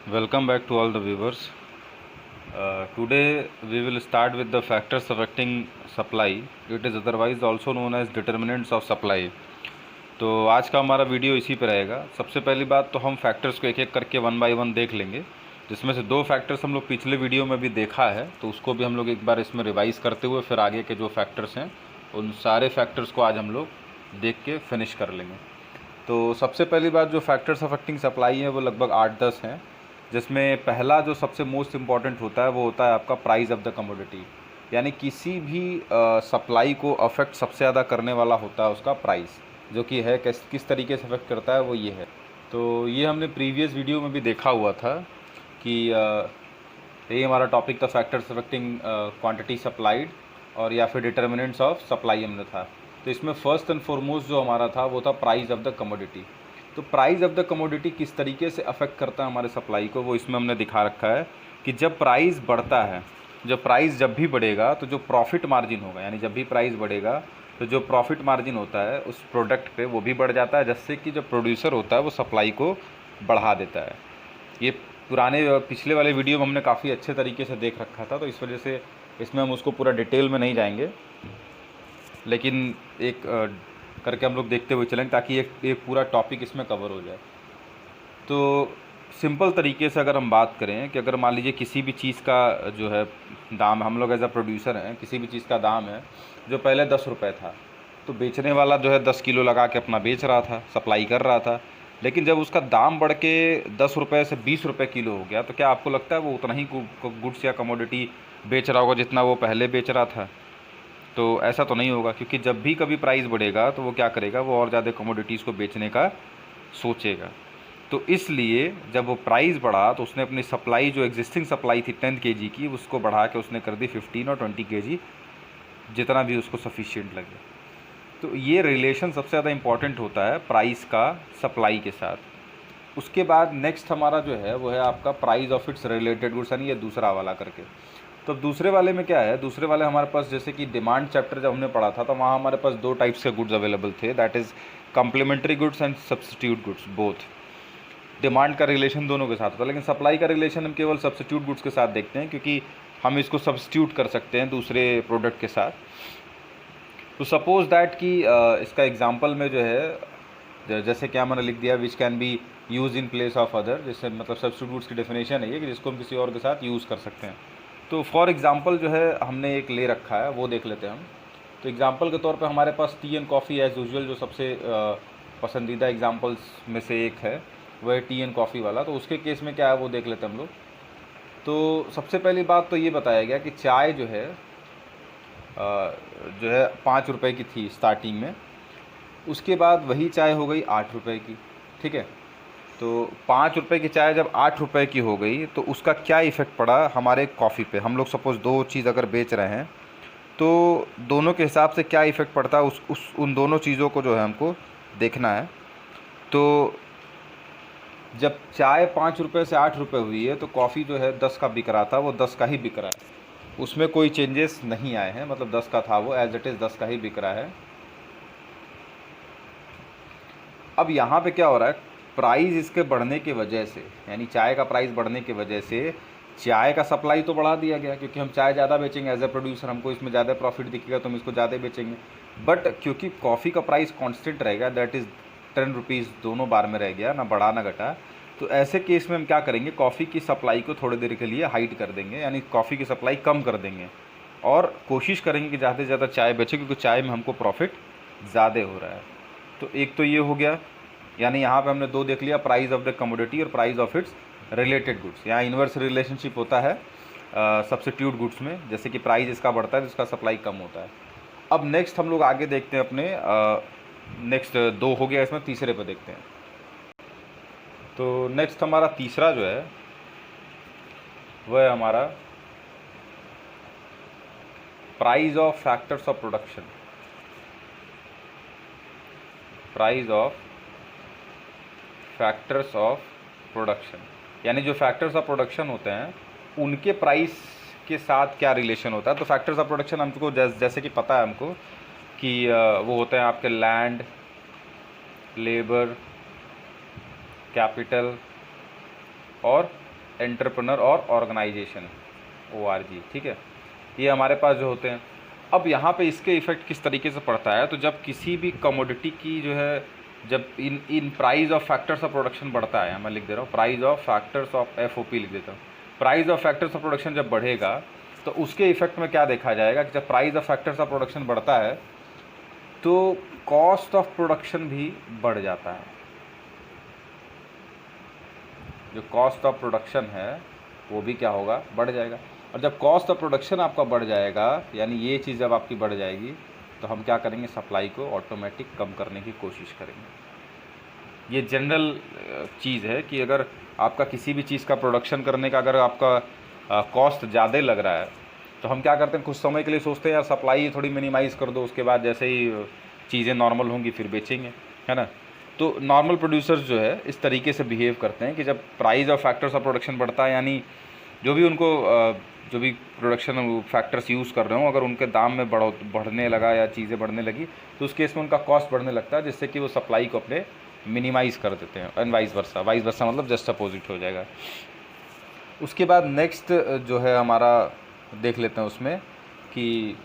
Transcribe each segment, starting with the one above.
Welcome back to all the viewers. Today we will start with the factors affecting supply. It is otherwise also known as determinants of supply. तो आज का हमारा video इसी पे रहेगा। सबसे पहली बात तो हम फैक्टर्स को एक एक करके वन बाय वन देख लेंगे, जिसमें से दो फैक्टर्स हम लोग पिछले वीडियो में भी देखा है, तो उसको भी हम लोग एक बार इसमें रिवाइज़ करते हुए फिर आगे के जो फैक्टर्स हैं उन सारे फैक्टर्स को आज हम लोग देख के फिनिश कर लेंगे। तो सबसे पहली बात जो फैक्टर्स अफेक्टिंग सप्लाई है वो लगभग 8-10 हैं, जिसमें पहला जो सबसे मोस्ट इम्पॉर्टेंट होता है वो होता है आपका प्राइस ऑफ द कमोडिटी। यानी किसी भी सप्लाई को अफेक्ट सबसे ज़्यादा करने वाला होता है उसका प्राइस, जो कि है किस तरीके से अफेक्ट करता है वो ये है। तो ये हमने प्रीवियस वीडियो में भी देखा हुआ था कि यही हमारा टॉपिक था, फैक्टर्स अफेक्टिंग क्वांटिटी सप्लाइड और या फिर डिटर्मिनेंट्स ऑफ सप्लाई हमने था। तो इसमें फर्स्ट एंड फॉरमोस्ट जो हमारा था वो था प्राइस ऑफ द कमोडिटी। तो प्राइस ऑफ द कमोडिटी किस तरीके से अफेक्ट करता है हमारे सप्लाई को, वो इसमें हमने दिखा रखा है कि जब प्राइस बढ़ता है, जब भी बढ़ेगा तो जो प्रॉफिट मार्जिन होगा, यानी जब भी प्राइस बढ़ेगा तो जो प्रॉफिट मार्जिन होता है उस प्रोडक्ट पे वो भी बढ़ जाता है, जिससे कि जो प्रोड्यूसर होता है वो सप्लाई को बढ़ा देता है। ये पिछले वाले वीडियो में हमने काफ़ी अच्छे तरीके से देख रखा था, तो इस वजह से इसमें हम उसको पूरा डिटेल में नहीं जाएंगे, लेकिन एक करके हम लोग देखते हुए चलेंगे ताकि एक पूरा टॉपिक इसमें कवर हो जाए। तो सिंपल तरीके से अगर हम बात करें कि अगर मान लीजिए किसी भी चीज़ का जो है दाम, हम लोग एज अ प्रोड्यूसर हैं, किसी भी चीज़ का दाम है जो पहले 10 रुपये था, तो बेचने वाला जो है 10 किलो लगा के अपना बेच रहा था, सप्लाई कर रहा था। लेकिन जब उसका दाम बढ़ के 10 रुपये से 20 रुपये किलो हो गया, तो क्या आपको लगता है वो उतना ही गुड्स या कमोडिटी बेच रहा होगा जितना वो पहले बेच रहा था? तो ऐसा तो नहीं होगा, क्योंकि जब भी कभी प्राइस बढ़ेगा तो वो क्या करेगा, वो और ज़्यादा कमोडिटीज़ को बेचने का सोचेगा। तो इसलिए जब वो प्राइस बढ़ा तो उसने अपनी सप्लाई, जो एग्जिस्टिंग सप्लाई थी 10 केजी की, उसको बढ़ा के उसने कर दी 15 और 20 केजी, जितना भी उसको सफिशिएंट लगे। तो ये रिलेशन सबसे ज़्यादा इम्पॉर्टेंट होता है प्राइस का सप्लाई के साथ। उसके बाद नेक्स्ट हमारा जो है वो है आपका price of its related goods, यानी ये दूसरा वाला करके। तो अब दूसरे वाले में क्या है, दूसरे वाले हमारे पास जैसे कि डिमांड चैप्टर जब हमने पढ़ा था तो वहाँ हमारे पास दो टाइप्स के गुड्स अवेलेबल थे, that is complementary goods and substitute goods both. Demand का रिलेशन दोनों के साथ होता है, लेकिन सप्लाई का रिलेशन हम केवल सब्स्टिट्यूट गुड्स के साथ देखते हैं, क्योंकि हम इसको सब्स्टिट्यूट कर सकते हैं दूसरे प्रोडक्ट के साथ। तो सपोज़ दैट कि इसका एग्जांपल में जो है, जैसे क्या मैंने लिख दिया, which can be use in place of other, जिससे मतलब सब्स्टिट्यूट गुड्स की डेफिनेशन है ये कि जिसको हम किसी और के साथ यूज़ कर सकते हैं। तो फॉर एग्जांपल जो है हमने एक ले रखा है, वो देख लेते हैं हम। तो एग्जांपल के तौर पे हमारे पास tea and coffee as usual जो सबसे पसंदीदा एग्जांपल्स में से एक है, वो है टी एंड कॉफ़ी वाला। तो उसके केस में क्या है वो देख लेते हैं हम लोग। तो सबसे पहली बात तो ये बताया गया कि चाय जो है 5 रुपये की थी स्टार्टिंग में, उसके बाद वही चाय हो गई 8 रुपये की, ठीक है। तो 5 रुपये की चाय जब 8 रुपये की हो गई तो उसका क्या इफ़ेक्ट पड़ा हमारे कॉफ़ी पे। हम लोग सपोज़ दो चीज़ अगर बेच रहे हैं तो दोनों के हिसाब से क्या इफ़ेक्ट पड़ता है, उन दोनों चीज़ों को जो है हमको देखना है। तो जब चाय 5 रुपये से 8 रुपये हुई है तो कॉफ़ी जो है 10 का बिक रहा था, वो 10 का ही बिक रहा है, उसमें कोई चेंजेस नहीं आए हैं, मतलब 10 का था वो एज इट इज़ 10 का ही बिक रहा है। अब यहाँ पे क्या हो रहा है, प्राइस इसके बढ़ने की वजह से, यानी चाय का प्राइस बढ़ने की वजह से चाय का सप्लाई तो बढ़ा दिया गया, क्योंकि हम चाय ज़्यादा बेचेंगे एज ए प्रोड्यूसर, हमको इसमें ज़्यादा प्रॉफिट दिखेगा तो हम इसको ज़्यादा बेचेंगे। बट क्योंकि कॉफ़ी का प्राइस कांस्टेंट रहेगा, दैट इज़ 10 रुपीज़ दोनों बार में रह गया, ना बढ़ा ना घटा, तो ऐसे केस में हम क्या करेंगे, कॉफ़ी की सप्लाई को थोड़ी देर के लिए हाइड कर देंगे, यानी कॉफ़ी की सप्लाई कम कर देंगे और कोशिश करेंगे कि ज़्यादा से ज़्यादा चाय बेचें, क्योंकि चाय में हमको प्रॉफिट ज़्यादा हो रहा है। तो एक तो ये हो गया, यानी यहाँ पे हमने दो देख लिया, प्राइस ऑफ द कमोडिटी और price of its related goods. यहाँ इन्वर्स रिलेशनशिप होता है सब्स्टिट्यूट गुड्स में, जैसे कि प्राइस इसका बढ़ता है तो इसका सप्लाई कम होता है। अब नेक्स्ट हम लोग आगे देखते हैं अपने नेक्स्ट दो हो गया, इसमें तीसरे पे देखते हैं। तो नेक्स्ट हमारा तीसरा जो है वह है हमारा price of factors of production. Price of factors of production, यानी जो फैक्टर्स ऑफ प्रोडक्शन होते हैं उनके प्राइस के साथ क्या रिलेशन होता है। तो फैक्टर्स ऑफ प्रोडक्शन हमको जैसे कि पता है हमको कि वो होते हैं आपके लैंड, लेबर, कैपिटल और एंटरप्रेन्योर और ऑर्गेनाइजेशन, ORG, ठीक है। ये हमारे पास जो होते हैं। अब यहाँ पे इसके इफ़ेक्ट किस तरीके से पड़ता है, तो जब किसी भी कमोडिटी की जो है, जब in price of factors of production बढ़ता है, मैं लिख दे रहा हूँ price of factors of FOP लिख देता हूँ। Price of factors of production जब बढ़ेगा तो उसके इफेक्ट में क्या देखा जाएगा कि जब price of factors of production बढ़ता है तो कॉस्ट ऑफ प्रोडक्शन भी बढ़ जाता है। जो कॉस्ट ऑफ प्रोडक्शन है वो भी क्या होगा, बढ़ जाएगा। और जब कॉस्ट ऑफ प्रोडक्शन आपका बढ़ जाएगा, यानी ये चीज़ जब आपकी बढ़ जाएगी, तो हम क्या करेंगे, सप्लाई को ऑटोमेटिक कम करने की कोशिश करेंगे। ये जनरल चीज़ है कि अगर आपका किसी भी चीज़ का प्रोडक्शन करने का अगर आपका कॉस्ट ज़्यादा लग रहा है, तो हम क्या करते हैं, कुछ समय के लिए सोचते हैं यार सप्लाई थोड़ी मिनिमाइज़ कर दो, उसके बाद जैसे ही चीज़ें नॉर्मल होंगी फिर बेचेंगे, है ना। तो नॉर्मल प्रोड्यूसर्स जो है इस तरीके से बिहेव करते हैं कि जब price of factors of production बढ़ता है, यानी जो भी उनको जो भी प्रोडक्शन फैक्टर्स यूज़ कर रहे हो, अगर उनके दाम में बढ़ने लगा या चीज़ें बढ़ने लगी, तो उस केस में उनका कॉस्ट बढ़ने लगता है, जिससे कि वो सप्लाई को अपने मिनिमाइज़ कर देते हैं। एंड वाइस वर्सा मतलब जस्ट अपोजिट हो जाएगा। उसके बाद नेक्स्ट जो है हमारा देख लेते हैं उसमें कि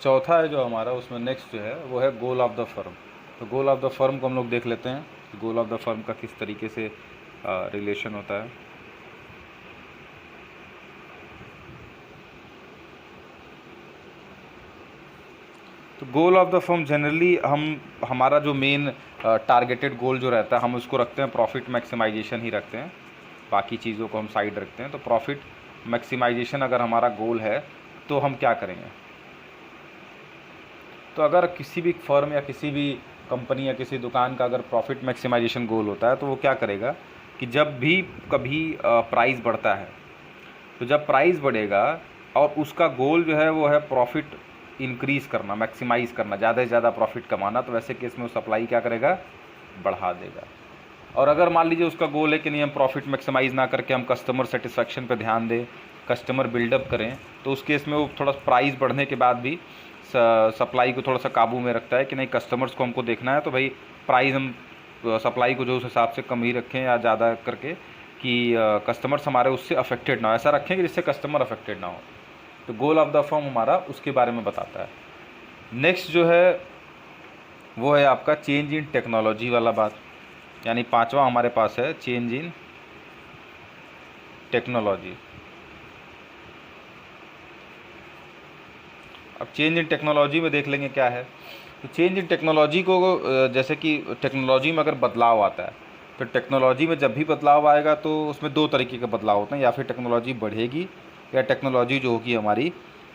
चौथा है जो हमारा, उसमें नेक्स्ट जो है वो है गोल ऑफ द फर्म। तो गोल ऑफ द फर्म को हम लोग देख लेते हैं कि गोल ऑफ द फर्म का किस तरीके से रिलेशन होता है। तो goal of the firm generally हमारा जो मेन टारगेटेड गोल जो रहता है, हम उसको रखते हैं प्रॉफिट मैक्सिमाइजेशन ही रखते हैं, बाकी चीज़ों को हम साइड रखते हैं। तो प्रॉफिट मैक्सिमाइजेशन अगर हमारा गोल है तो हम क्या करेंगे, तो अगर किसी भी फर्म या किसी भी कंपनी या किसी दुकान का अगर प्रॉफिट मैक्सिमाइजेशन गोल होता है, तो वो क्या करेगा कि जब भी कभी प्राइस बढ़ता है, तो जब प्राइस बढ़ेगा और उसका गोल जो है वो है प्रॉफिट इंक्रीज़ करना, मैक्सिमाइज़ करना, ज़्यादा से ज़्यादा प्रॉफिट कमाना, तो वैसे केस में वो सप्लाई क्या करेगा, बढ़ा देगा। और अगर मान लीजिए उसका गोल है कि नहीं हम प्रॉफिट मैक्सिमाइज़ ना करके हम कस्टमर सेटिस्फेक्शन पे ध्यान दें, कस्टमर बिल्डअप करें, तो उस केस में वो थोड़ा प्राइस बढ़ने के बाद भी सप्लाई को थोड़ा सा काबू में रखता है कि नहीं कस्टमर्स को हमको देखना है, तो भाई प्राइस हम सप्लाई को जो उस हिसाब से कम ही रखें या ज़्यादा करके कि कस्टमर्स हमारे उससे अफेक्टेड ना हो, ऐसा रखें कि जिससे कस्टमर अफेक्टेड ना हो। तो गोल ऑफ द फर्म हमारा उसके बारे में बताता है। नेक्स्ट जो है वो है आपका चेंज इन टेक्नोलॉजी वाला बात, यानी पांचवा हमारे पास है चेंज इन टेक्नोलॉजी। अब चेंज इन टेक्नोलॉजी में देख लेंगे क्या है। तो चेंज इन टेक्नोलॉजी को जैसे कि टेक्नोलॉजी में अगर बदलाव आता है, तो टेक्नोलॉजी में जब भी बदलाव आएगा तो उसमें दो तरीके के बदलाव होते हैं, या फिर टेक्नोलॉजी बढ़ेगी या टेक्नोलॉजी जो होगी हमारी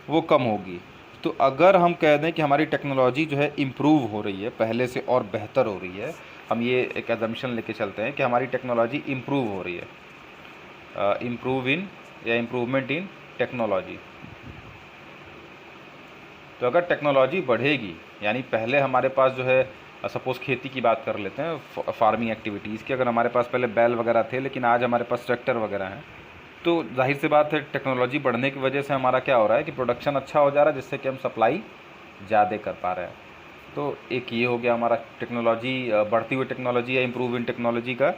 वो कम होगी। तो अगर हम कह दें कि हमारी टेक्नोलॉजी जो है इम्प्रूव हो रही है, पहले से और बेहतर हो रही है, हम ये एक एजम्पशन लेके चलते हैं कि हमारी टेक्नोलॉजी इम्प्रूव हो रही है, इम्प्रूव इन या इम्प्रूवमेंट इन टेक्नोलॉजी। तो अगर टेक्नोलॉजी बढ़ेगी, यानी पहले हमारे पास जो है सपोज़ खेती की बात कर लेते हैं, फार्मिंग एक्टिविटीज़ की, अगर हमारे पास पहले बैल वगैरह थे लेकिन आज हमारे पास ट्रैक्टर वगैरह हैं, तो जाहिर सी बात है टेक्नोलॉजी बढ़ने की वजह से हमारा क्या हो रहा है कि प्रोडक्शन अच्छा हो जा रहा है, जिससे कि हम सप्लाई ज़्यादा कर पा रहे हैं। तो एक ये हो गया हमारा टेक्नोलॉजी, बढ़ती हुई टेक्नोलॉजी या इम्प्रूव इन टेक्नोलॉजी का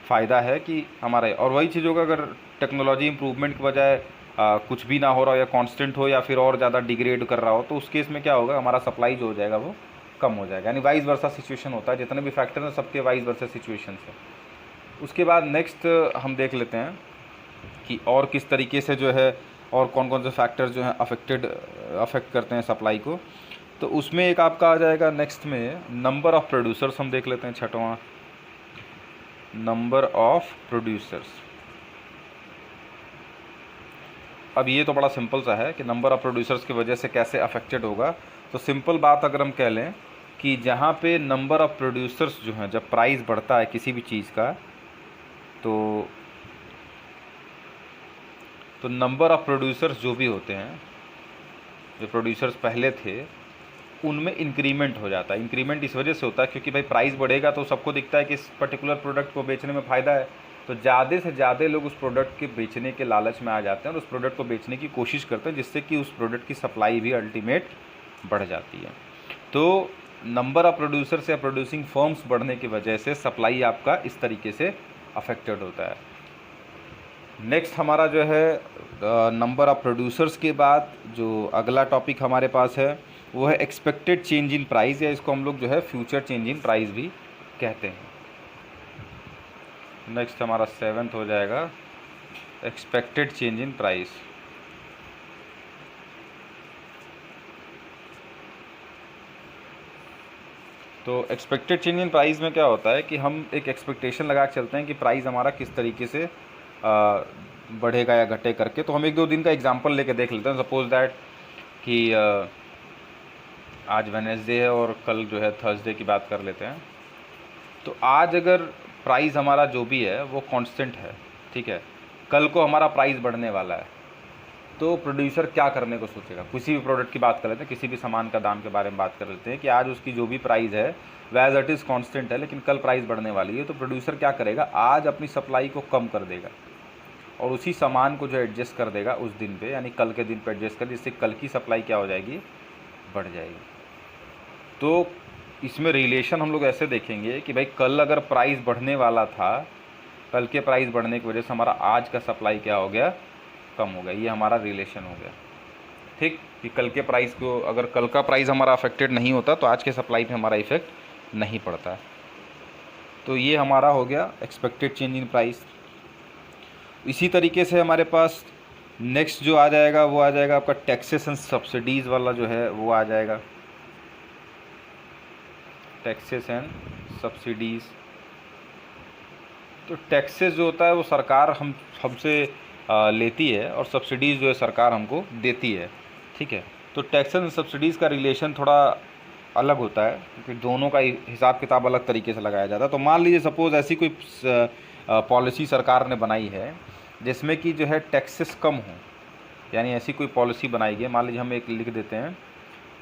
फ़ायदा है कि हमारे। और वही चीज़ होगा अगर टेक्नोलॉजी इम्प्रूवमेंट की बजाय कुछ भी ना हो रहा हो या कांस्टेंट हो या फिर और ज़्यादा डिग्रेड कर रहा हो, तो उस केस में क्या होगा, हमारा सप्लाई जो हो जाएगा वो कम हो जाएगा। यानी वाइस वर्सा सिचुएशन होता है, जितने भी फैक्टर हैं सबके वाइस वर्सा सिचुएशन है। उसके बाद नेक्स्ट हम देख लेते हैं कि और किस तरीके से जो है और कौन कौन से फैक्टर्स जो हैं अफेक्ट करते हैं सप्लाई को। तो उसमें एक आपका आ जाएगा नेक्स्ट में नंबर ऑफ़ प्रोड्यूसर्स, हम देख लेते हैं छठवां, नंबर ऑफ़ प्रोड्यूसर्स। अब ये तो बड़ा सिंपल सा है कि नंबर ऑफ़ प्रोड्यूसर्स की वजह से कैसे अफेक्टेड होगा। तो सिंपल बात अगर हम कह लें कि जहाँ पे नंबर ऑफ़ प्रोड्यूसर्स जो हैं, जब प्राइस बढ़ता है किसी भी चीज़ का, तो नंबर ऑफ़ प्रोड्यूसर्स जो भी होते हैं, जो प्रोड्यूसर्स पहले थे, उनमें इंक्रीमेंट हो जाता है। इंक्रीमेंट इस वजह से होता है क्योंकि भाई प्राइस बढ़ेगा तो सबको दिखता है कि इस पर्टिकुलर प्रोडक्ट को बेचने में फ़ायदा है, तो ज़्यादा से ज़्यादा लोग उस प्रोडक्ट के बेचने के लालच में आ जाते हैं और उस प्रोडक्ट को बेचने की कोशिश करते हैं, जिससे कि उस प्रोडक्ट की सप्लाई भी अल्टीमेट बढ़ जाती है। तो नंबर ऑफ प्रोड्यूसर्स या प्रोड्यूसिंग फर्म्स बढ़ने की वजह से सप्लाई आपका इस तरीके से अफेक्टेड होता है। नेक्स्ट हमारा जो है नंबर ऑफ प्रोड्यूसर्स के बाद जो अगला टॉपिक हमारे पास है वो है एक्सपेक्टेड चेंज इन प्राइस, या इसको हम लोग जो है फ्यूचर चेंज इन प्राइस भी कहते हैं। नेक्स्ट हमारा 7th हो जाएगा एक्सपेक्टेड चेंज इन प्राइस। तो एक्सपेक्टेड चेंज इन प्राइस में क्या होता है कि हम एक एक्सपेक्टेशन लगा के चलते हैं कि प्राइस हमारा किस तरीके से बढ़ेगा या घटे करके। तो हम 1-2 दिन का एग्जांपल लेके देख लेते हैं। सपोज दैट कि आज वेडनेसडे है और कल जो है थर्सडे की बात कर लेते हैं। तो आज अगर प्राइस हमारा जो भी है वो कांस्टेंट है, ठीक है, कल को हमारा प्राइस बढ़ने वाला है, तो प्रोड्यूसर क्या करने को सोचेगा। किसी भी प्रोडक्ट की बात कर लेते हैं, किसी भी सामान का दाम के बारे में बात कर लेते हैं कि आज उसकी जो भी प्राइस है वह एज इट इज़ कांस्टेंट है, लेकिन कल प्राइस बढ़ने वाली है। तो प्रोड्यूसर क्या करेगा, आज अपनी सप्लाई को कम कर देगा और उसी सामान को जो एडजस्ट कर देगा उस दिन पे, यानी कल के दिन पे एडजस्ट कर, जिससे कल की सप्लाई क्या हो जाएगी, बढ़ जाएगी। तो इसमें रिलेशन हम लोग ऐसे देखेंगे कि भाई कल अगर प्राइस बढ़ने वाला था, कल के प्राइस बढ़ने की वजह से हमारा आज का सप्लाई क्या हो गया, कम हो गया। ये हमारा रिलेशन हो गया, ठीक, कि कल के प्राइस को, अगर कल का प्राइस हमारा अफेक्टेड नहीं होता तो आज के सप्लाई पे हमारा इफेक्ट नहीं पड़ता। तो ये हमारा हो गया एक्सपेक्टेड चेंज इन प्राइस। इसी तरीके से हमारे पास नेक्स्ट जो आ जाएगा वो आ जाएगा आपका टैक्सेस एंड सब्सिडीज़ वाला जो है वो आ जाएगा। टैक्सेस एंड सब्सिडीज़, तो टैक्सेस जो होता है वो सरकार हमसे लेती है और सब्सिडीज़ जो है सरकार हमको देती है, ठीक है। तो टैक्सेस एंड सब्सिडीज़ का रिलेशन थोड़ा अलग होता है क्योंकि दोनों का हिसाब किताब अलग तरीके से लगाया जाता है। तो मान लीजिए सपोज़ ऐसी कोई पॉलिसी सरकार ने बनाई है जिसमें कि जो है टैक्सेस कम हो, यानी ऐसी कोई पॉलिसी बनाई गई, मान लीजिए हम एक लिख देते हैं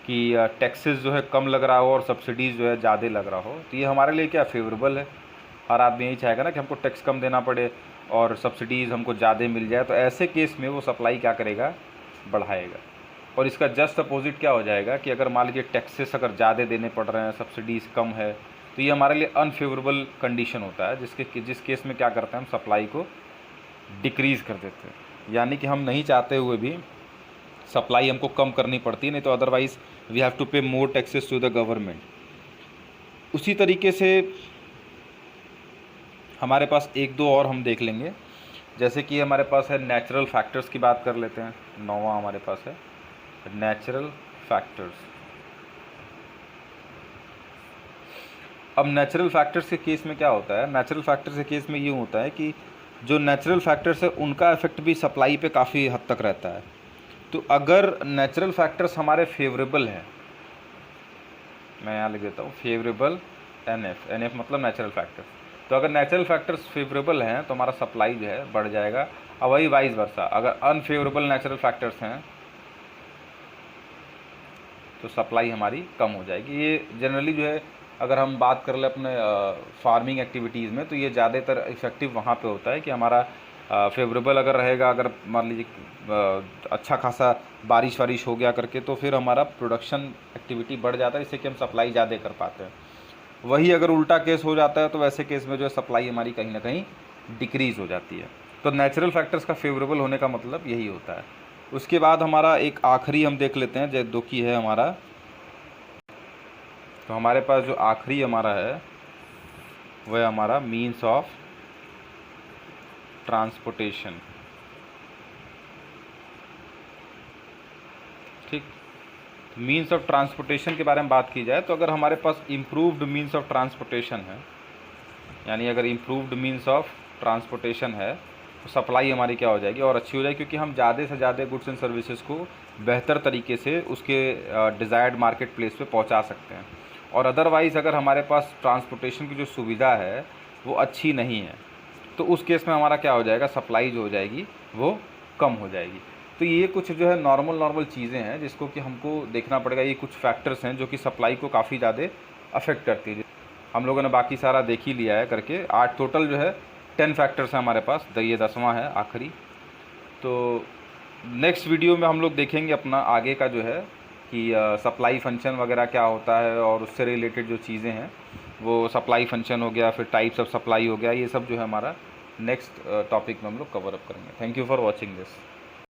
कि टैक्सेस जो है कम लग रहा हो और सब्सिडीज़ जो है ज़्यादा लग रहा हो, तो ये हमारे लिए क्या फेवरेबल है। हर आदमी यही चाहेगा ना कि हमको टैक्स कम देना पड़े और सब्सिडीज़ हमको ज़्यादा मिल जाए। तो ऐसे केस में वो सप्लाई क्या करेगा, बढ़ाएगा। और इसका जस्ट अपोजिट क्या हो जाएगा कि अगर मान लीजिए टैक्सेस अगर ज़्यादा देने पड़ रहे हैं, सब्सिडीज़ कम है, तो ये हमारे लिए अनफेवरेबल कंडीशन होता है, जिस केस में क्या करते हैं, हम सप्लाई को डिक्रीज़ कर देते हैं। यानी कि हम नहीं चाहते हुए भी सप्लाई हमको कम करनी पड़ती है, नहीं तो अदरवाइज़ वी हैव टू पे मोर टैक्सेस टू द गवर्नमेंट। उसी तरीके से हमारे पास 1-2 और हम देख लेंगे, जैसे कि हमारे पास है नेचुरल फैक्टर्स की बात कर लेते हैं। 9वां हमारे पास है नेचुरल फैक्टर्स। अब नेचुरल फैक्टर्स के केस में क्या होता है, नेचुरल फैक्टर्स के केस में ये होता है कि जो नेचुरल फैक्टर्स है उनका इफेक्ट भी सप्लाई पे काफ़ी हद तक रहता है। तो अगर नेचुरल फैक्टर्स हमारे फेवरेबल हैं, मैं यहाँ लिख देता हूँ फेवरेबल NF मतलब नेचुरल फैक्टर्स। तो अगर नेचुरल फैक्टर्स फेवरेबल हैं तो हमारा सप्लाई जो है बढ़ जाएगा, और वही वाइस वर्सा अगर अनफेवरेबल नेचुरल फैक्टर्स हैं तो सप्लाई हमारी कम हो जाएगी। ये जनरली जो है अगर हम बात कर ले अपने फार्मिंग एक्टिविटीज़ में, तो ये ज़्यादातर इफेक्टिव वहाँ पे होता है कि हमारा फेवरेबल अगर रहेगा, अगर मान लीजिए अच्छा खासा बारिश वारिश हो गया करके, तो फिर हमारा प्रोडक्शन एक्टिविटी बढ़ जाता है, इससे कि हम सप्लाई ज़्यादा कर पाते हैं। वही अगर उल्टा केस हो जाता है तो वैसे केस में जो है सप्लाई हमारी कहीं ना कहीं डिक्रीज़ हो जाती है। तो नेचुरल फैक्टर्स का फेवरेबल होने का मतलब यही होता है। उसके बाद हमारा एक आखिरी हम देख लेते हैं जो कि है हमारा, तो हमारे पास जो आखिरी हमारा है वह हमारा मीन्स ऑफ ट्रांसपोर्टेशन, ठीक। मीन्स ऑफ ट्रांसपोर्टेशन के बारे में बात की जाए तो अगर हमारे पास इम्प्रूव्ड मीन्स ऑफ ट्रांसपोर्टेशन है, यानी अगर इम्प्रूव्ड मीन्स ऑफ ट्रांसपोर्टेशन है तो सप्लाई हमारी क्या हो जाएगी, और अच्छी हो जाएगी, क्योंकि हम ज़्यादा से ज़्यादा गुड्स एंड सर्विसेज को बेहतर तरीके से उसके डिज़ायर्ड मार्केट प्लेस पे पहुंचा सकते हैं। और अदरवाइज़ अगर हमारे पास ट्रांसपोर्टेशन की जो सुविधा है वो अच्छी नहीं है तो उस केस में हमारा क्या हो जाएगा, सप्लाई जो हो जाएगी वो कम हो जाएगी। तो ये कुछ जो है नॉर्मल चीज़ें हैं जिसको कि हमको देखना पड़ेगा। ये कुछ फैक्टर्स हैं जो कि सप्लाई को काफ़ी ज़्यादा अफेक्ट करती है। हम लोगों ने बाकी सारा देख ही लिया है करके। आज टोटल जो है 10 फैक्टर्स हैं हमारे पास, ये 10वां है आखिरी। तो नेक्स्ट वीडियो में हम लोग देखेंगे अपना आगे का जो है कि सप्लाई फंक्शन वगैरह क्या होता है, और उससे रिलेटेड जो चीज़ें हैं वो सप्लाई फंक्शन हो गया, फिर टाइप्स ऑफ सप्लाई हो गया, ये सब जो है हमारा नेक्स्ट टॉपिक में हम लोग कवर अप करेंगे। Thank you for watching this.